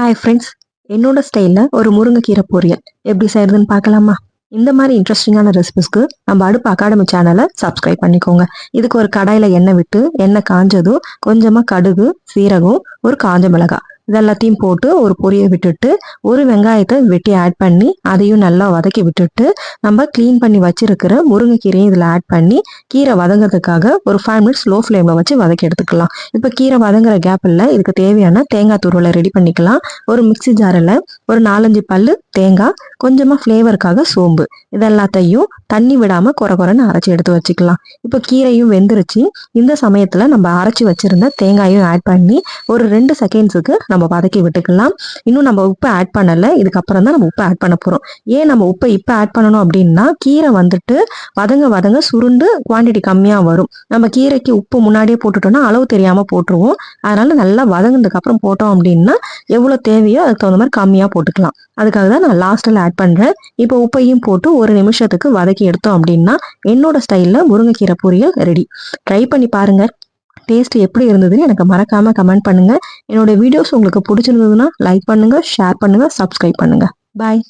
Hi friends, என்னோட ஸ்டைலில் ஒரு முருங்கைக்கீரை பொரியல் எப்படி செய்யறதுன்னு பார்க்கலாமா? இந்த மாதிரி இன்ட்ரெஸ்டிங்கான ரெசிபிஸ்க்கு நம்ம அடுப்பு அகாடமி சேனலை சப்ஸ்கிரைப் பண்ணிக்கோங்க. இதுக்கு ஒரு கடாயில் எண்ணெய் விட்டு எண்ணெய் காஞ்சதும் கொஞ்சமாக கடுகு, சீரகம், ஒரு காஞ்ச மிளகாய் இதெல்லாத்தையும் போட்டு ஒரு பொரிய விட்டுட்டு ஒரு வெங்காயத்தை வெட்டி ஆட் பண்ணி அதையும் நல்லா வதக்கி விட்டுட்டு நம்ம க்ளீன் பண்ணி வச்சிருக்கிற முருங்கைக்கீரையும் இதில் ஆட் பண்ணி கீரை வதங்கிறதுக்காக ஒரு 5 மினிட்ஸ் லோ ஃப்ளேமில் வச்சு வதக்கி எடுத்துக்கலாம். இப்போ கீரை வதங்குற கேப்பில் இதுக்கு தேவையான தேங்காய் துருவலை ரெடி பண்ணிக்கலாம். ஒரு மிக்சி ஜாரில் ஒரு 4-5 பல்லு தேங்காய், கொஞ்சமாக ஃப்ளேவருக்காக சோம்பு இதெல்லாத்தையும் தண்ணி விடாமல் குறைன்னு அரைச்சி எடுத்து வச்சுக்கலாம். இப்போ கீரையும் வெந்துருச்சு. இந்த சமயத்தில் நம்ம அரைச்சி வச்சிருந்த தேங்காயும் ஆட் பண்ணி ஒரு 2 செகண்ட்ஸுக்கு நம்ம வதக்கி விட்டுக்கலாம். இன்னும் நம்ம உப்பு ஆட் பண்ணலை, இதுக்கப்புறம் தான் நம்ம உப்பு ஆட் பண்ண போகிறோம். ஏன் நம்ம உப்பை இப்போ ஆட் பண்ணணும் அப்படின்னா கீரை வந்துட்டு வதங்க சுருண்டு குவான்டிட்டி கம்மியாக வரும். நம்ம கீரைக்கு உப்பு முன்னாடியே போட்டுட்டோம்னா அளவு தெரியாமல் போட்டுருவோம். அதனால நல்லா வதங்கினதுக்கு அப்புறம் போட்டோம் அப்படின்னா எவ்வளோ தேவையோ அதுக்கு தகுந்த மாதிரி கம்மியாக போட்டுக்கலாம். அதுக்காக தான் நான் லாஸ்ட்டில் ஆட் பண்ணுறேன். இப்போ உப்பையும் போட்டு ஒரு நிமிஷத்துக்கு வதக்கி எடுத்தோம் அப்படின்னா என்னோட ஸ்டைலில் முருங்கைக்கீரை பொரியல் ரெடி. ட்ரை பண்ணி பாருங்க. டேஸ்ட் எப்படி இருந்ததுன்னு எனக்கு மறக்காம கமெண்ட் பண்ணுங்க. என்னோட வீடியோஸ் உங்களுக்கு பிடிச்சிருந்ததுன்னா லைக் பண்ணுங்க, ஷேர் பண்ணுங்க, சப்ஸ்கிரைப் பண்ணுங்க. பாய்.